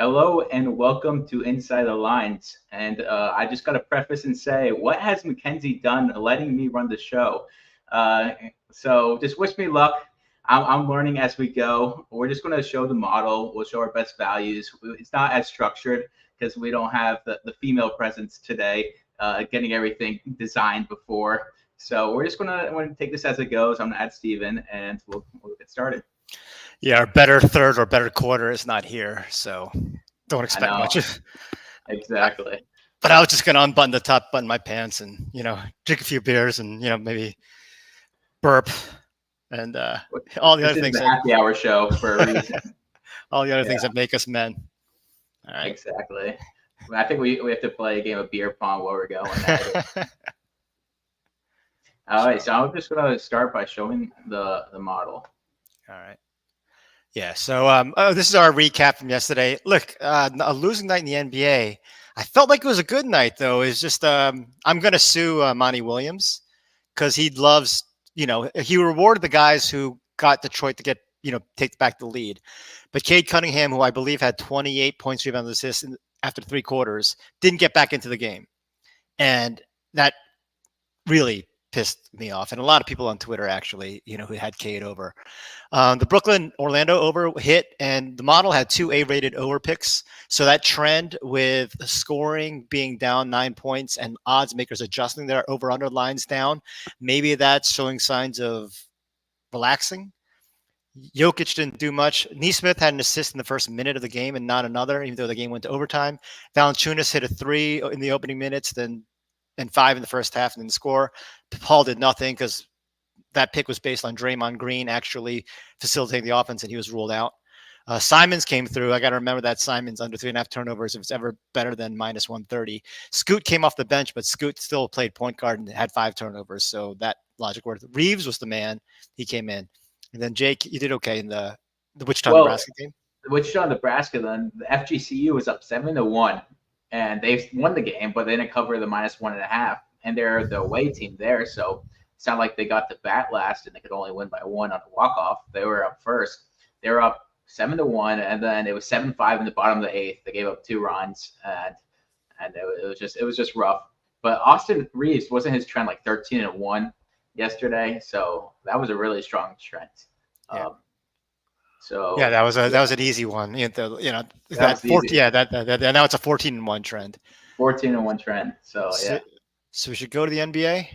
Hello and welcome to Inside the Lines. And I just got to preface and say, what has Mackenzie done letting me run the show? Uh, so just wish me luck. I'm learning as we go. We're just going to show the model. We'll show our best values. It's not as structured because we don't have the female presence today, getting everything designed before. So we're just going to take this as it goes. I'm going to add Steven and we'll get started. Yeah, our better third or better quarter is not here, so don't expect much. Exactly. But I was just gonna unbutton the top button of my pants and drink a few beers and maybe burp and all the other things. This is the happy hour show for a reason. All the other things that make us men. All right. Exactly. I think we have to play a game of beer pong while we're going. All right, so I'm just gonna start by showing the model. All right. Yeah, so this is our recap from yesterday. Look, a losing night in the NBA. I felt like it was a good night, though. It's just I'm going to sue Monty Williams because he loves, he rewarded the guys who got Detroit to get, take back the lead. But Cade Cunningham, who I believe had 28 points, rebounds, assists after 3 quarters, didn't get back into the game. And that really pissed me off. And a lot of people on Twitter, actually, who had Cade over. The Brooklyn-Orlando over hit, and the model had 2 A-rated over picks. So that trend with scoring being down 9 points and odds makers adjusting their over-under lines down, maybe that's showing signs of relaxing. Jokic didn't do much. Nesmith had an assist in the first minute of the game and not another, even though the game went to overtime. Valanciunas hit a 3 in the opening minutes, and 5 in the first half, and then score. Paul did nothing because that pick was based on Draymond Green actually facilitating the offense, and he was ruled out. Simons came through. I got to remember that Simons under 3.5 turnovers. If it's ever better than minus 130. Scoot came off the bench, but Scoot still played point guard and had 5 turnovers. So that logic worked. Reeves was the man. He came in. And then Jake, you did okay in the Wichita, Nebraska game. The Wichita, Nebraska, then the FGCU was up 7-1. And they won the game, but they didn't cover the minus 1.5. And they're the away team there. So it's not like they got the bat last and they could only win by 1 on a walk-off. They were up first. They were up 7-1, and then it was 7-5 in the bottom of the 8th. They gave up 2 runs, and it was just rough. But Austin Reeves, wasn't his trend like 13-1 yesterday? So that was a really strong trend. Yeah. That was an easy one. Now it's a 14-1 trend. 14-1 trend. So we should go to the NBA.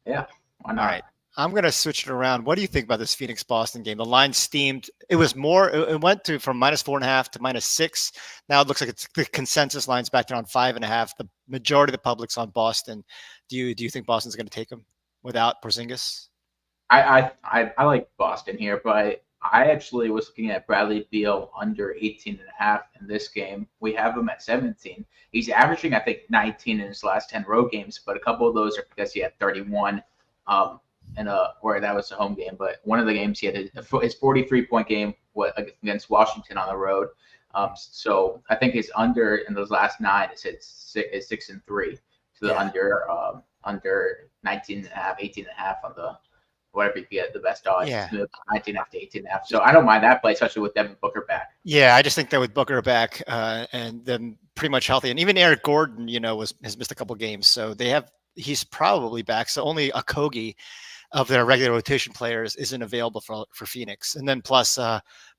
Yeah. Why not? All right. I'm going to switch it around. What do you think about this Phoenix-Boston game? The line steamed. It was more. It went from minus 4.5 to minus 6. Now it looks like it's the consensus line's back down 5.5. The majority of the public's on Boston. Do you think Boston's going to take them without Porzingis? I like Boston here, but I actually was looking at Bradley Beal under 18.5 in this game. We have him at 17. He's averaging, I think, 19 in his last 10 road games, but a couple of those are because he had 31 where that was a home game. But one of the games he had his 43-point game against Washington on the road. So I think his under in those last 9 is 6-3 to the under 19.5, 18.5 on the whatever you get the best odds. 19.5 to 18.5. So I don't mind that play, especially with Devin Booker back. Yeah, I just think that with Booker back and then pretty much healthy, and even Eric Gordon, has missed a couple games, so he's probably back. So only Okogie of their regular rotation players isn't available for Phoenix, and then plus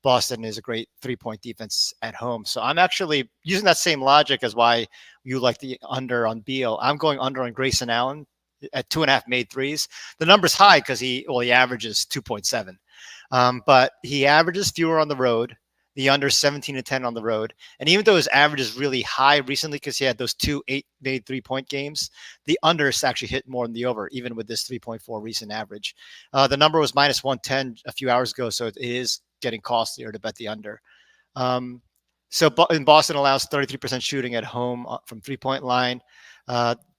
Boston is a great 3-point defense at home. So I'm actually using that same logic as why you like the under on Beal. I'm going under on Grayson Allen at 2.5 made threes. The number's high because he averages 2.7. But he averages fewer on the road. The under 17-10 on the road. And even though his average is really high recently because he had those 2 8-made 3-point games, the under actually hit more than the over, even with this 3.4 recent average. The number was minus 110 a few hours ago, so it is getting costlier to bet the under. So in Boston allows 33% shooting at home from 3-point line.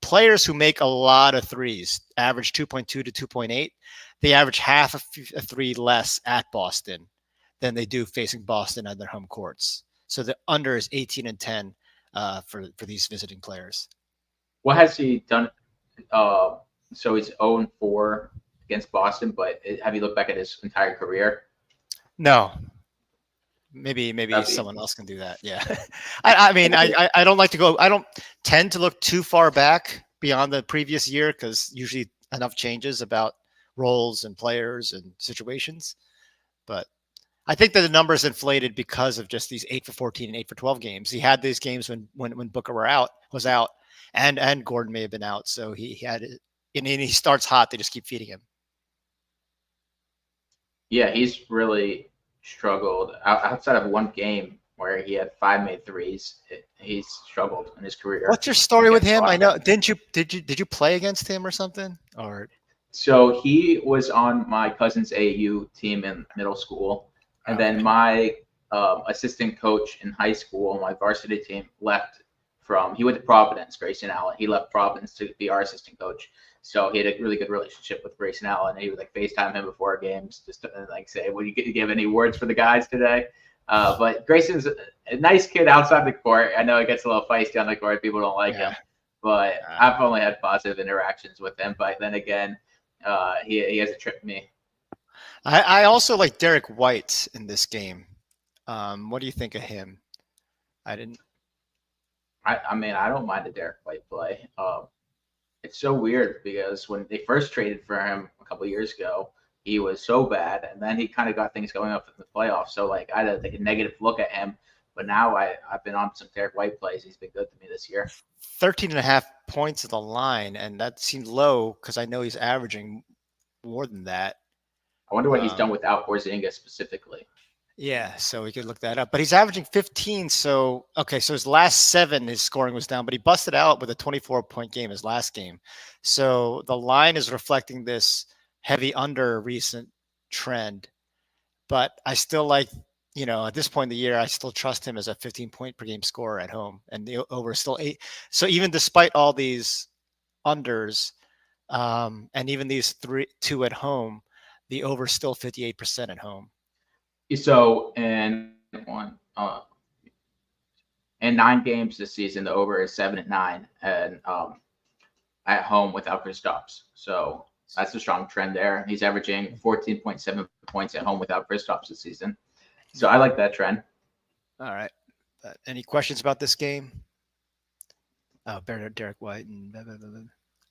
Players who make a lot of threes average 2.2 to 2.8. They average half a 3 less at Boston than they do facing Boston at their home courts. So the under is 18-10 for these visiting players. What has he done? So he's 0-4 against Boston, but have you looked back at his entire career? No. maybe That'd be someone else can do that. Yeah. I mean, I don't like to go. I don't tend to look too far back beyond the previous year because usually enough changes about roles and players and situations. But I think that the numbers inflated because of just these 8 for 14 and 8 for 12 games. He had these games when Booker was out, and Gordon may have been out, so he had it. And he starts hot. They just keep feeding him. Yeah, he's really struggled outside of one game where he had 5 made threes. He's struggled in his career. What's your story with against him? I know. Boston. Did you play against him or something? Or So he was on my cousin's AU team in middle school, and then okay. my assistant coach in high school, my varsity team, left he went to Providence, Grayson Allen. He left Providence to be our assistant coach. So he had a really good relationship with Grayson Allen. And he would like FaceTime him before games, just to like say, "Will you give any words for the guys today?" But Grayson's a nice kid outside the court. I know he gets a little feisty on the court. People don't like him, but I've only had positive interactions with him. But then again, he hasn't tripped me. I also like Derek White in this game. What do you think of him? I didn't. I mean, I don't mind the Derek White play. It's so weird because when they first traded for him a couple years ago, he was so bad, and then he kind of got things going up in the playoffs. So like I had to take a negative look at him, but now I've been on some Derek White plays. He's been good to me this year. 13.5 points at the line, and that seems low because I know he's averaging more than that. I wonder what he's done without Porzingis specifically. Yeah, so we could look that up. But he's averaging 15. So his last 7, his scoring was down, but he busted out with a 24-point game his last game. So the line is reflecting this heavy under recent trend. But I still like, at this point in the year, I still trust him as a 15-point per game scorer at home, and the over is still 8. So even despite all these unders, and even these 2 at home, the over is still 58% at home. So in 9 games this season, the over is 7-9, and at home without Kristaps. So that's a strong trend there. He's averaging 14.7 points at home without Kristaps this season. So I like that trend. All right. Any questions about this game? Oh, Derek White and blah, blah, blah, blah.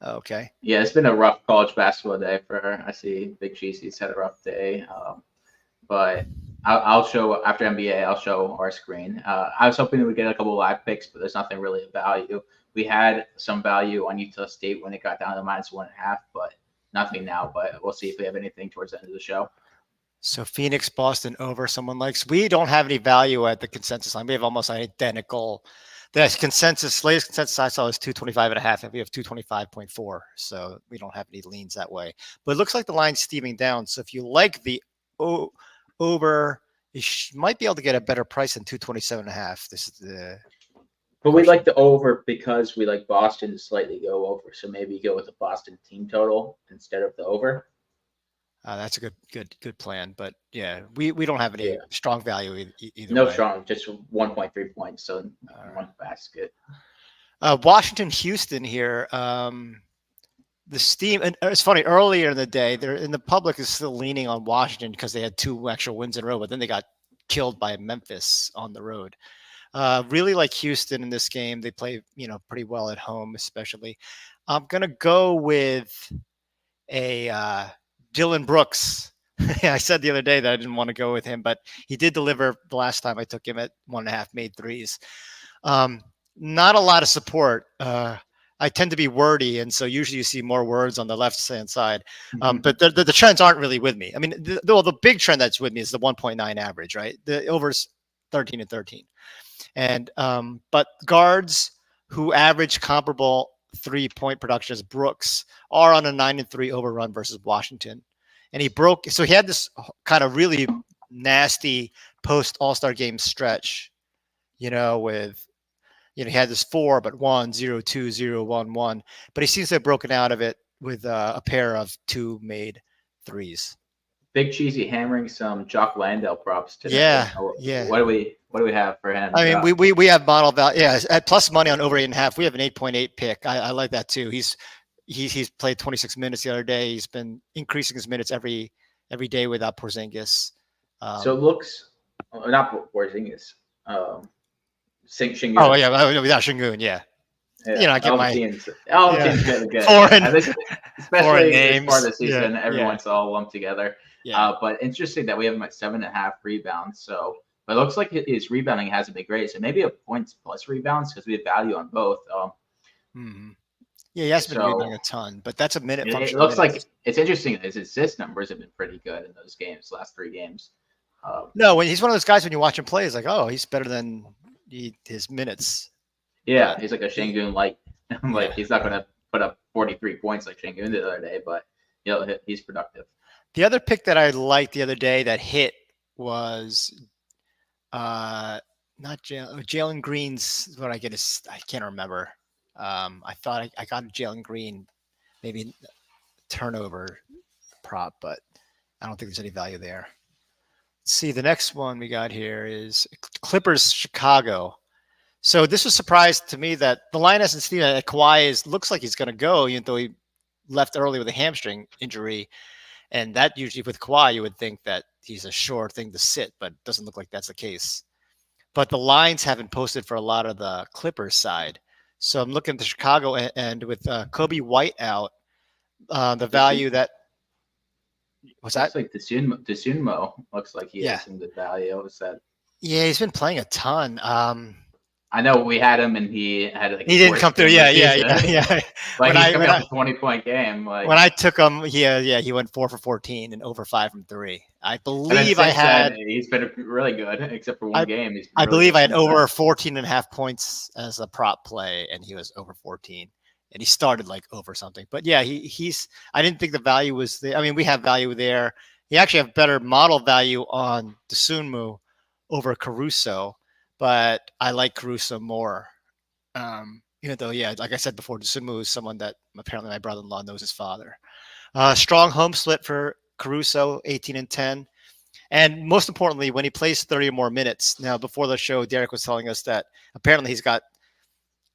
Oh, okay. Yeah, it's been a rough college basketball day I see Big Cheesy's had a rough day. But I'll show after NBA. I'll show our screen. I was hoping we would get a couple of live picks, but there's nothing really of value. We had some value on Utah State when it got down to -1.5, but nothing now. But we'll see if we have anything towards the end of the show. So Phoenix, Boston over. Someone likes. We don't have any value at the consensus line. We have almost identical. The latest consensus I saw is 225.5, and we have 225.4. So we don't have any leans that way. But it looks like the line's steaming down. So if you like the over, you might be able to get a better price than 227.5. This is the. But we like the over because we like Boston to slightly go over. So maybe go with the Boston team total instead of the over. That's a good plan. But yeah, we don't have any strong value either. No way. strong, just 1.3 points. So one basket. Washington, Houston here. The steam, and it's funny, earlier in the day, the public is still leaning on Washington because they had 2 actual wins in a row, but then they got killed by Memphis on the road. Really like Houston in this game. They play, pretty well at home, especially. I'm going to go with a Dylan Brooks. I said the other day that I didn't want to go with him, but he did deliver the last time I took him at 1.5 made threes. Not a lot of support. I tend to be wordy, and so usually you see more words on the left-hand side. But the trends aren't really with me. I mean, the big trend that's with me is the 1.9 average, right? The over's 13 and 13. And but guards who average comparable 3-point production as Brooks are on a 9-3 overrun versus Washington. And he had this kind of really nasty post All-Star game stretch, with he had this 4, but 1, 0, 2, 0, 1, 1. But he seems to have broken out of it with a pair of 2 made threes. Big Cheesy hammering some Jock Landale props today. Yeah. What do we have for him? I mean, we have model value. Yeah, at plus money on over 8.5. We have an 8.8 pick. I like that too. He's played 26 minutes the other day. He's been increasing his minutes every day without Porzingis. So it looks not Porzingis. Oh Shingun. yeah, without Shingun, yeah. Yeah, I get my all the yeah teams get foreign foreign especially this part of names. the Yeah, season, yeah, everyone's all lumped together. yeah. But interesting that we have him at 7.5 rebounds. So, but it looks like his rebounding hasn't been great. So maybe a points plus rebounds because we have value on both. Hmm. Yeah, he hasn't been So rebounding a ton, but that's a minute it function of looks like minutes. it's interesting. His assist numbers have been pretty good in those games, last 3 games. Um, No, when he's one of those guys when you watch him play, it's like, oh, he's better than his minutes. yeah, But he's like a he, Shingun like yeah, like he's not gonna put up 43 points like Shingun did the other day, but he's productive. the other pick that I liked the other day that hit was uh not Jalen Green's. What I get is I can't remember. I thought I got Jalen Green maybe turnover prop, but I don't think there's any value there. Let's see, the next one we got here is Clippers Chicago. So this was a surprise to me that the line hasn't seen that Kawhi looks like he's going to go, even though he left early with a hamstring injury. And that usually with Kawhi, you would think that he's a sure thing to sit, but it doesn't look like that's the case. But the lines haven't posted for a lot of the Clippers side. So I'm looking at the Chicago end with Kobe White out. The value that was that? Looks like Desunmo looks like he Yeah. has some good value. Is that Yeah, he's been playing a ton. I know we had him and he had like He his didn't worst come through. game of Yeah, the yeah, season. yeah, yeah. Like he's coming off a 20-point game. Like When I took him, he went 4 for 14 and over 5 from 3. I and then believe I since then had he's been really good, except for one I game. He's been I really believe good I had since then. over 14 and a half points as a prop play, and he was over 14. And he started like over something. But yeah, he's I didn't think the value was there. I mean, we have value there. He actually have better model value on Desunmu over Caruso, but I like Caruso more. Even though, yeah, like I said before, Desunmu is someone that apparently my brother-in-law knows his father. Strong home split for Caruso, 18 and 10. And most importantly, when he plays 30 or more minutes. Now, before the show, Derek was telling us that apparently he's got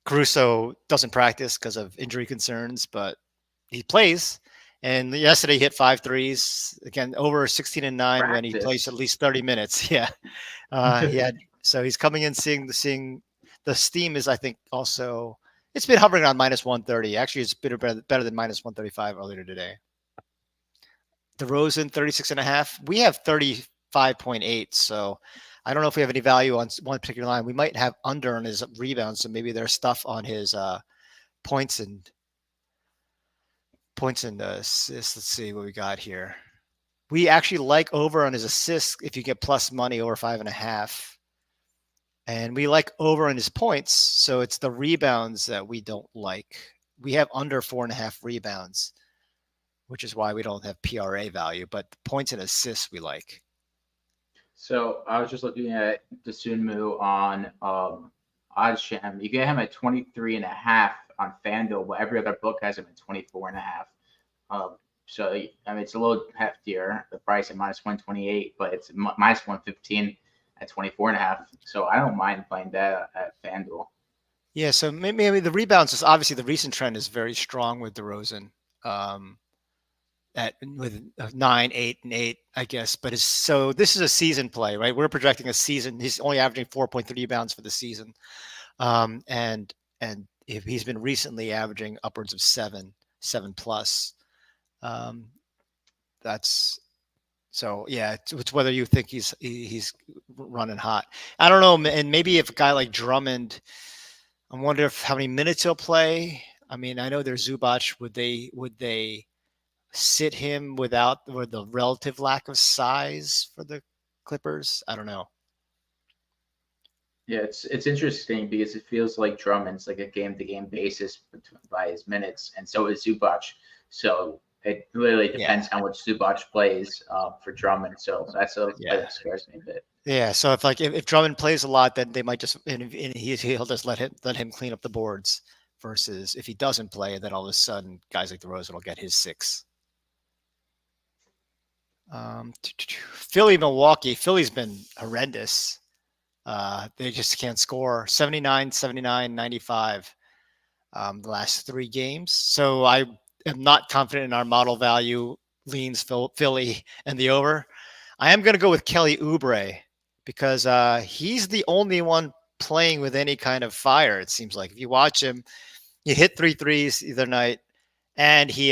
Caruso doesn't practice because of injury concerns, but he plays. And yesterday he hit 5 threes. Again, over 16 and 9 when he plays at Practice. least 30 minutes. Yeah. He had so he's coming in seeing the steam is I think also it's been hovering around minus 130. Actually, it's better than minus 135 earlier today. DeRozan 36 and a half. We have 35.8. So I don't know if we have any value on one particular line. We might have under on his rebounds. So maybe there's stuff on his points and assists. Let's see what we got here. We actually like over on his assists if you get plus money over 5.5. And we like over on his points. So it's the rebounds that we don't like. We have under 4.5 rebounds, which is why we don't have PRA value, but the points and assists we like. So I was just looking at Desunmu on OddsJam. You get him at 23.5 on FanDuel, but every other book has him at 24.5. So I mean it's a little heftier. The price at minus 128, but it's minus 115 at 24.5. So I don't mind playing that at FanDuel. Yeah, so maybe the rebounds is obviously the recent trend is very strong with DeRozan. With 9, 8, and 8, I guess. But so this is a season play, right? We're projecting a season. He's only averaging 4.3 rebounds for the season, and if he's been recently averaging upwards of 7 plus. That's so yeah. It's whether you think he's running hot. I don't know, and maybe if a guy like Drummond, I wonder how many minutes he'll play. I mean, I know there's Zubac. Would they sit him with the relative lack of size for the Clippers? I don't know. Yeah, it's interesting because it feels like Drummond's like a game-to-game basis by his minutes, and so is Zubac. So it really depends how much Zubac plays for Drummond. So that's a play that scares me a bit. Yeah, so if Drummond plays a lot, then they might just and he'll just let him clean up the boards. Versus if he doesn't play, then all of a sudden guys like DeRozan will get his 6. Philly, Milwaukee. Philly's been horrendous. They just can't score. 79, 79, 95 the last 3 games. So I am not confident in our model value leans Philly and the over. I am going to go with Kelly Oubre because he's the only one playing with any kind of fire. It seems like if you watch him, he hit 3 threes the other night, and he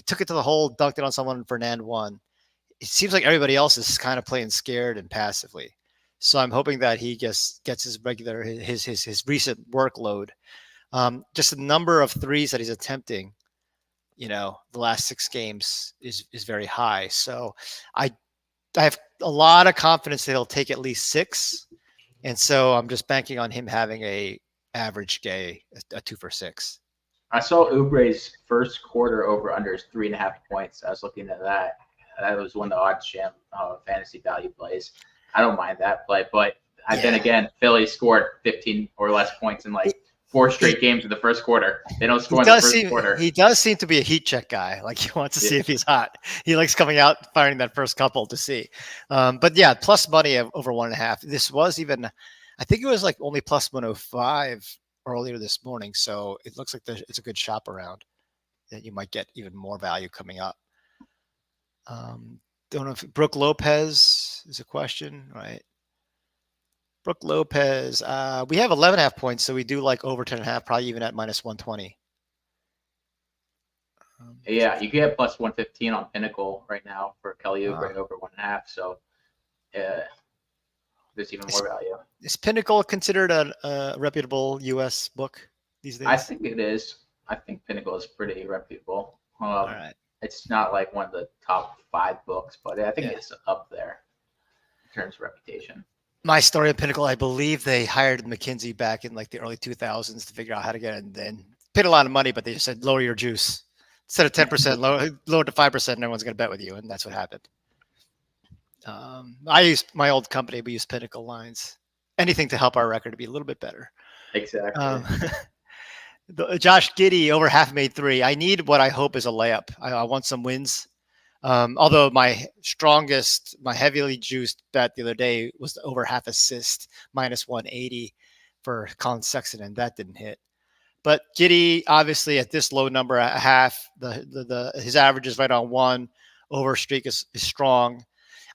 took it to the hole, dunked it on someone for an and one. It seems like everybody else is kind of playing scared and passively. So I'm hoping that he gets his regular his recent workload. Just the number of threes that he's attempting, the last 6 games is very high. So I I have a lot of confidence that he'll take at least 6, and so I'm just banking on him having a average day, a 2 for 6. I saw Oubre's first quarter over under is 3.5 points. I was looking at that. That was one of the odd sham fantasy value plays. I don't mind that play, but then again, Philly scored 15 or less points in like 4 straight games in the first quarter. They don't score in the first quarter. He does seem to be a heat check guy. Like he wants to see if he's hot. He likes coming out, firing that first couple to see. But yeah, plus money of over 1.5. This was even, I think it was like only plus 105 earlier this morning. So it looks like it's a good shop around that you might get even more value coming up. Don't know if Brooke Lopez is a question, right? Brooke Lopez, we have 11.5 points, so we do like over 10.5, probably even at minus 120. Yeah, you get plus 115 on Pinnacle right now for Kelly Oubre over 1.5. So there's even more value. Is Pinnacle considered a reputable U.S. book these days? I think it is. I think Pinnacle is pretty reputable. All right. It's not like one of the top 5 books, but I think it's up there in terms of reputation. My story of Pinnacle, I believe they hired McKinsey back in like the early 2000s to figure out how to get it, and then paid a lot of money, but they just said, lower your juice. Instead of 10%, lower to 5%, and everyone's going to bet with you, and that's what happened. I used my old company. We used Pinnacle lines. Anything to help our record to be a little bit better. Exactly. Josh Giddey over half made 3. I need what I hope is a layup. I want some wins. Although my heavily juiced bet the other day was over half assist, minus 180 for Colin Sexton, and that didn't hit. But Giddey, obviously, at this low number, a half, his average is right on 1. Over streak is strong.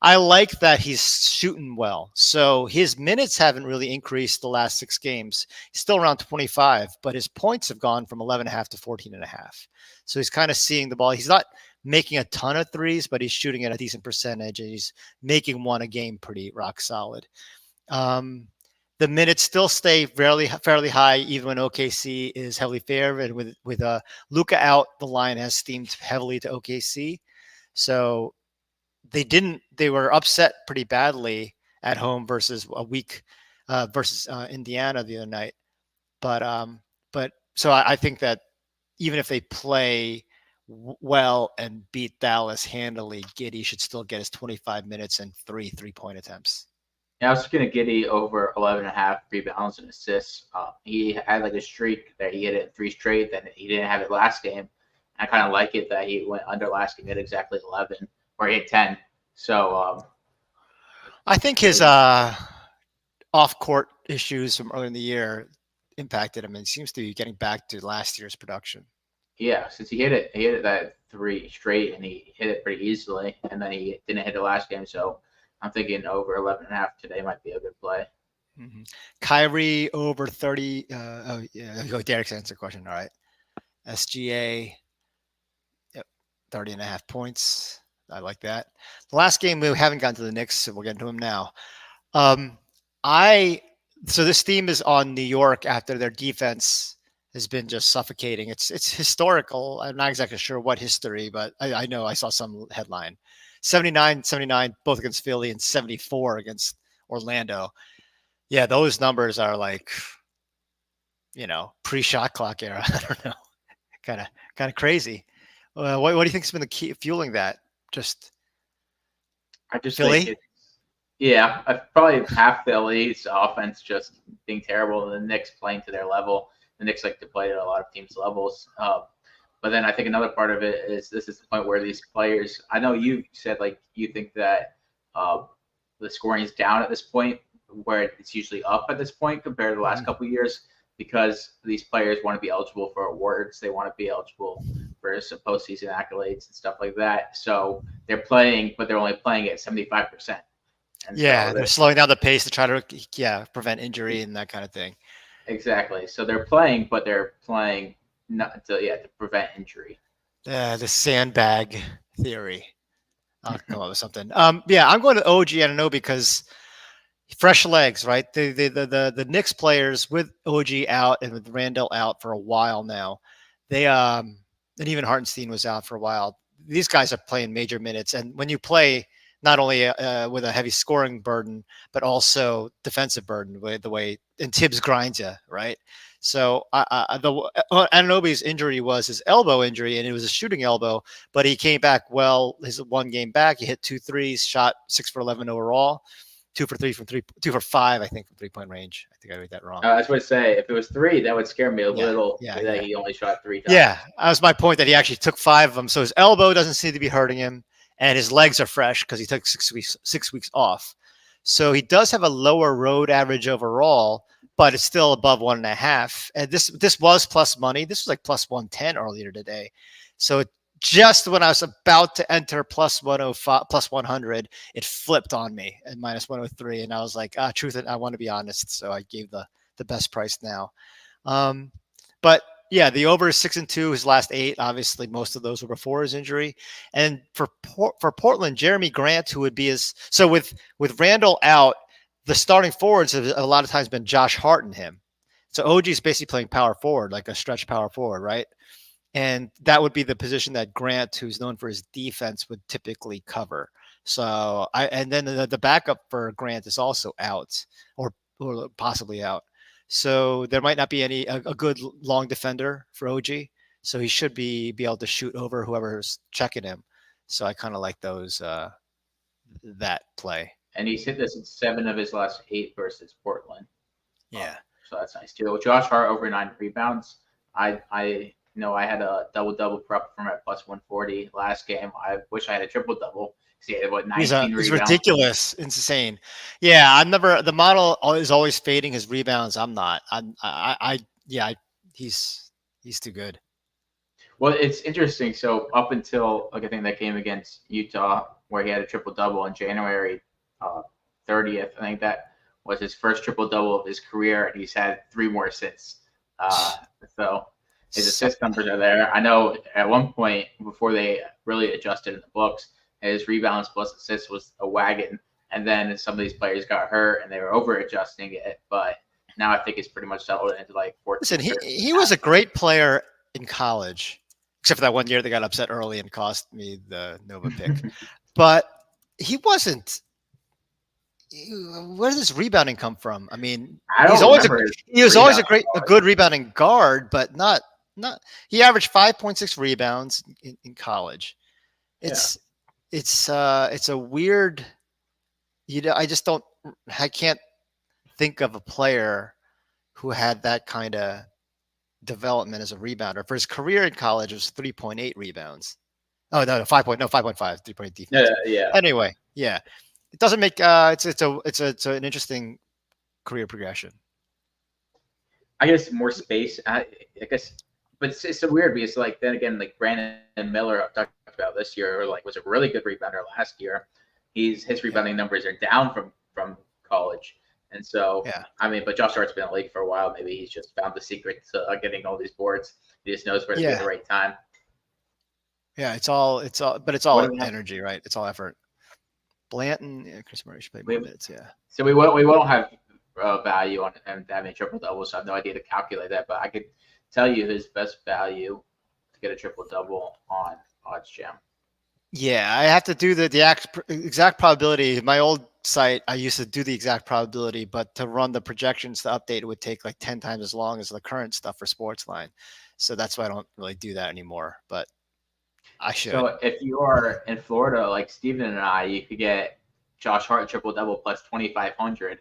I like that he's shooting well. So his minutes haven't really increased the last 6 games. He's still around 25, but his points have gone from 11.5 to 14.5. So he's kind of seeing the ball. He's not making a ton of threes, but he's shooting at a decent percentage, and he's making 1 a game pretty rock solid. The minutes still stay fairly high, even when OKC is heavily favored. With Luka out, the line has steamed heavily to OKC. So they were upset pretty badly at home versus a week versus Indiana the other night. But so I think that even if they play well and beat Dallas handily, Giddey should still get his 25 minutes and 3 3-point attempts. Yeah, I was just going to Giddey over 11.5 rebounds and assists. He had like a streak that he hit it 3 straight, then he didn't have it last game. I kind of like it that he went under last game at exactly 11, or he hit 10. So I think his off-court issues from earlier in the year impacted him, and seems to be getting back to last year's production. Yeah, since he hit it that 3 straight, and he hit it pretty easily, and then he didn't hit it last game. So I'm thinking over 11.5 today might be a good play. Mm-hmm. Kyrie over 30. Derek's answer question. All right. SGA, 30.5 points. I like that. The last game we haven't gotten to the Knicks, so we'll get into them now. So this team is on New York after their defense has been just suffocating. It's historical. I'm not exactly sure what history, but I know I saw some headline. 79, both against Philly, and 74 against Orlando. Yeah, those numbers are like, pre-shot clock era. I don't know, kind of crazy. What do you think's been the key fueling that? I just Philly? think probably half Philly's offense just being terrible, and the Knicks playing to their level. The Knicks like to play at a lot of teams' levels. But then I think another part of it is this is the point where these players, I know you said like you think that the scoring is down at this point, where it's usually up at this point compared to the last couple of years, because these players want to be eligible for awards. They want to be eligible for some postseason accolades and stuff like that. So they're playing, but they're only playing at 75%. And so Yeah, they're slowing down the pace to try to prevent injury and that kind of thing. exactly. So they're playing, but they're playing not to prevent injury. The sandbag theory. I'll come up with something. Yeah, I'm going to OG. I don't know because fresh legs, right? The Knicks players with OG out and with Randall out for a while now. They and even Hartenstein was out for a while. These guys are playing major minutes, and when you play not only with a heavy scoring burden but also defensive burden, the way and Tibbs grinds you, right? So Anunoby's injury was his elbow injury, and it was a shooting elbow, but he came back well. His one game back, he hit 2 threes, shot 6 for 11 overall. 2 for 3 from 3, 2 for 5, I think, from 3-point range. I think I read that wrong. I was going to say, if it was 3, that would scare me a Yeah, little. yeah, That yeah. he only shot 3 times. Yeah, that was my point that he actually took 5 of them. So his elbow doesn't seem to be hurting him, and his legs are fresh because he took 6 weeks off. So he does have a lower road average overall, but it's still above 1.5. And this was plus money. This was like plus 110 earlier today. So just when I was about to enter plus 105, plus 100, it flipped on me at minus 103. And I was like, truth, I want to be honest. So I gave the best price now. But yeah, the over is 6-2, his last 8. Obviously, most of those were before his injury. And for Portland, Jeremy Grant, who would be with Randall out, the starting forwards have a lot of times been Josh Hart and him. So OG is basically playing power forward, like a stretch power forward, right? And that would be the position that Grant, who's known for his defense, would typically cover. So and then the backup for Grant is also out or possibly out. So there might not be a good long defender for OG. So he should be able to shoot over whoever's checking him. So I kind of like that play. And he's hit this in 7 of his last 8 versus Portland. Yeah. So that's nice too. Josh Hart over 9 rebounds. I know I had a double prep from at plus 140 last game. I wish I had a triple double. He had 19 rebounds. He's ridiculous, insane. Yeah, I'm never. The model is always fading his rebounds. I'm not. He's too good. Well, it's interesting. So up until I think that game against Utah, where he had a triple double on January 30th, I think that was his first triple double of his career, and he's had 3 more since. So his assist numbers are there. I know at one point before they really adjusted in the books, his rebounds plus assists was a wagon, and then some of these players got hurt and they were over adjusting it. But now I think it's pretty much settled into like 14. Listen, he was a great player in college, except for that one year they got upset early and cost me the Nova pick. But he wasn't. Where does this rebounding come from? I mean, he was always a good rebounding guard, but not. He averaged 5.6 rebounds in college. It's a weird. I can't think of a player who had that kind of development as a rebounder. For his career in college, it was 3.8 rebounds. Oh no, 5.5, 3.8 defense. Yeah. Anyway, yeah. It doesn't make it's an interesting career progression. I guess more space. I guess, but it's so weird because like then again, like Brandon Miller I've talked about this year, like was a really good rebounder last year. His rebounding numbers are down from college, and so I mean, but Josh Hart's been in the league for a while. Maybe he's just found the secret to getting all these boards. He just knows where to be at the right time. Yeah, it's all energy, right? It's all effort. Blanton, Chris Murray should play more minutes. Yeah. So we won't have value on him having a triple double, so I have no idea to calculate that. But I could tell you his best value to get a triple double on OddsJam. Yeah, I have to do the exact probability. My old site, I used to do the exact probability, but to run the projections to update, it would take like 10 times as long as the current stuff for Sportsline. So that's why I don't really do that anymore. But I should. So if you are in Florida, like Steven and I, you could get Josh Hart triple double plus 2,500,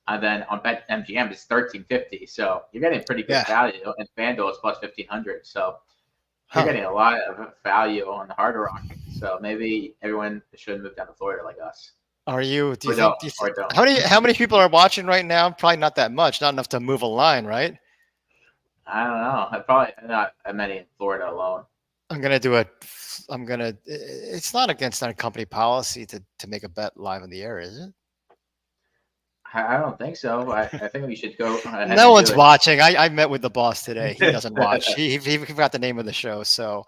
and then on BetMGM it's 1,350. So you're getting pretty good value, and FanDuel is plus 1,500. So you're getting a lot of value on the Hard Rock. So maybe everyone should move down to Florida like us. Are you? Do you think? How many people are watching right now? Probably not that much. Not enough to move a line, right? I don't know. Probably not that many in Florida alone. It's not against our company policy to make a bet live in the air, is it? I don't think so. I think we should go ahead No and do one's it. watching. I met with the boss today. He doesn't watch. He forgot the name of the show, so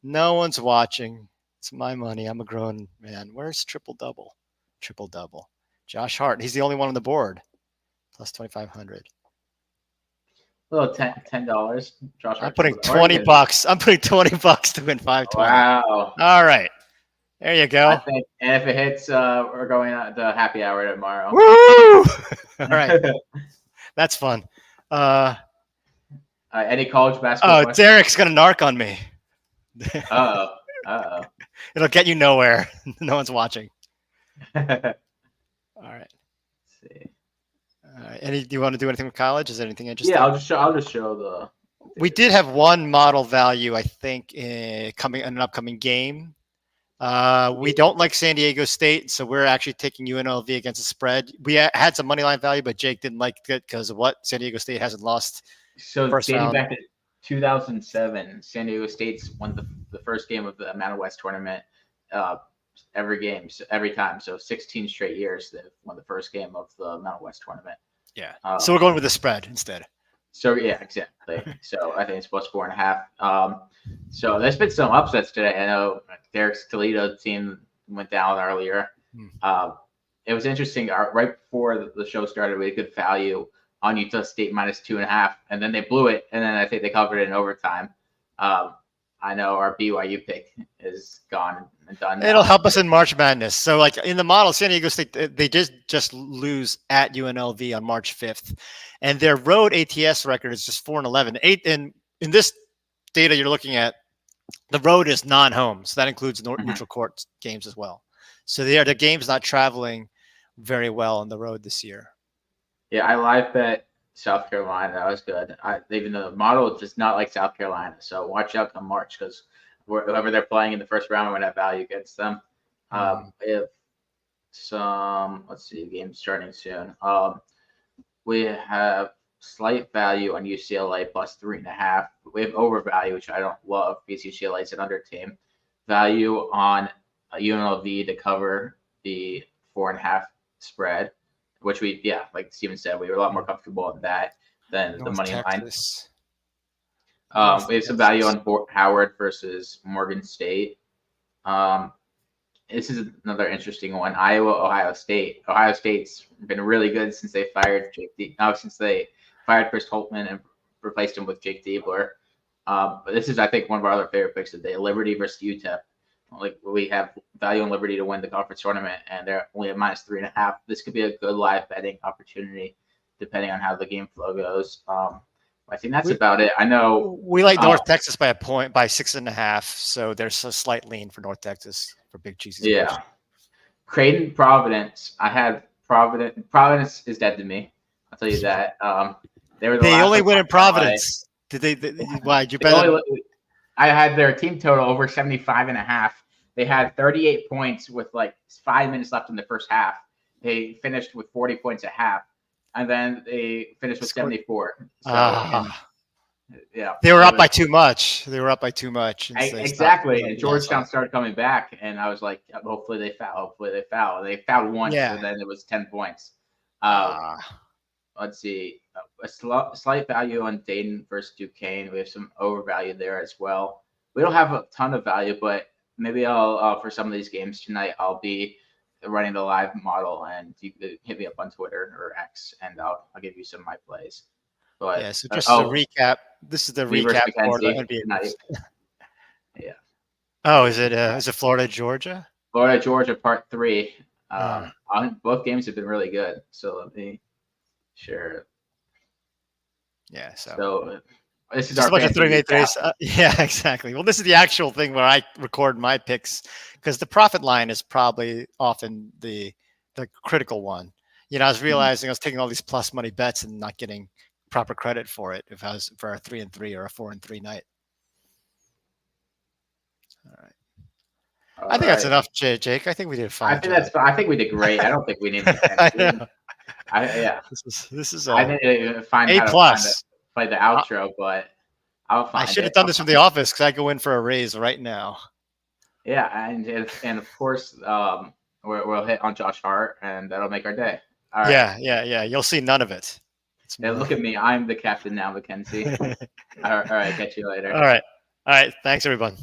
no one's watching. It's my money. I'm a grown man. Where's triple double? Triple double. Josh Hart. He's the only one on the board. Plus 2,500. Little $10. Josh I'm Hart putting triple. 20 bucks. I'm putting 20 bucks to win 520. Wow. All right. There you go. I think, and if it hits, we're going out to happy hour tomorrow. Woo! All right. That's fun. Any college basketball? Oh, Derek's gonna narc on me. Uh-oh. It'll get you nowhere. No one's watching. All right. Let's see. Do you want to do anything with college? Is there anything interesting? Yeah, I'll just show the. We did have one model value, I think, coming in an upcoming game. We don't like San Diego State, so we're actually taking UNLV against the spread. We had some money line value, but Jake didn't like it because of what? San Diego State hasn't lost. So dating back to 2007, San Diego State's won the first game of the Mountain West tournament every time. So 16 straight years they've won the first game of the Mountain West tournament. Yeah. So we're going with the spread instead. So yeah, exactly. So I think it's plus 4.5. So there's been some upsets today. I know Derek's Toledo team went down earlier. It was interesting. Right before the show started, we had good value on Utah State minus 2.5, and then they blew it, and then I think they covered it in overtime. I know our BYU pick is gone and done now. It'll help us in March Madness. So, like in the model, San Diego State, they just lose at UNLV on March 5th, and their road ATS record is just 4-11. And in this data you're looking at, the road is non-home, so that includes neutral court games as well. So the game's not traveling very well on the road this year. Yeah, I live bet South Carolina. That was good. Even though the model is just not like South Carolina, so watch out come March because whoever they're playing in the first round, we're gonna have value against them. We have some. Let's see, games starting soon. We have slight value on UCLA plus 3.5. We have overvalue, which I don't love because UCLA is an under team. Value on UNLV to cover the 4.5 spread. Which like Steven said, we were a lot more comfortable in that than the money line. We have some value on Howard versus Morgan State. This is another interesting one. Ohio State. Ohio State's been really good since they fired since they fired Chris Holtman and replaced him with Jake Diebler. But this is, I think, one of our other favorite picks of the day. Liberty versus UTEP. Like we have value on Liberty to win the conference tournament, and they're only at minus 3.5. This could be a good live betting opportunity, depending on how the game flow goes. I think that's about it. I know we like North Texas by 6.5, so there's a slight lean for North Texas for big cheeses. Yeah, Creighton, Providence. I had Providence. Providence is dead to me. I'll tell you that. They only win in Providence. Did they? Why? You better. I had their team total over 75.5. They had 38 points with like 5 minutes left in the first half. They finished with 40 points at half, and then they finished with 74. So, yeah, they were up by too much. Exactly. And Georgetown started coming back, and I was like, hopefully they foul. And they fouled once, and then it was 10 points. Let's see. A slight value on Dayton versus Duquesne. We have some overvalue there as well. We don't have a ton of value, but maybe I'll for some of these games tonight, I'll be running the live model, and you can hit me up on Twitter or X, and I'll give you some of my plays. But yeah, so just a recap. This is the recap for the NBA tonight. Yeah. Oh, is it Florida, Georgia? Florida, Georgia, part 3. Both games have been really good. So let me share it. Yeah. So this is just our bunch of 3-8-3s. Yeah, exactly. Well, this is the actual thing where I record my picks because the profit line is probably often the critical one. I was realizing I was taking all these plus money bets and not getting proper credit for it if I was for a 3-3 or a 4-3 night. All right. I think that's enough, Jake. I think we did fine. I think we did great. I don't think we need to. This is. I need to find A+. how to play the outro, but I'll find. I should have done this from the office because I go in for a raise right now. Yeah, and of course, we'll hit on Josh Hart, and that'll make our day. All right. Yeah. You'll see none of it. Yeah, look at me. I'm the captain now, Mackenzie. All right. Catch you later. All right. Thanks, everyone.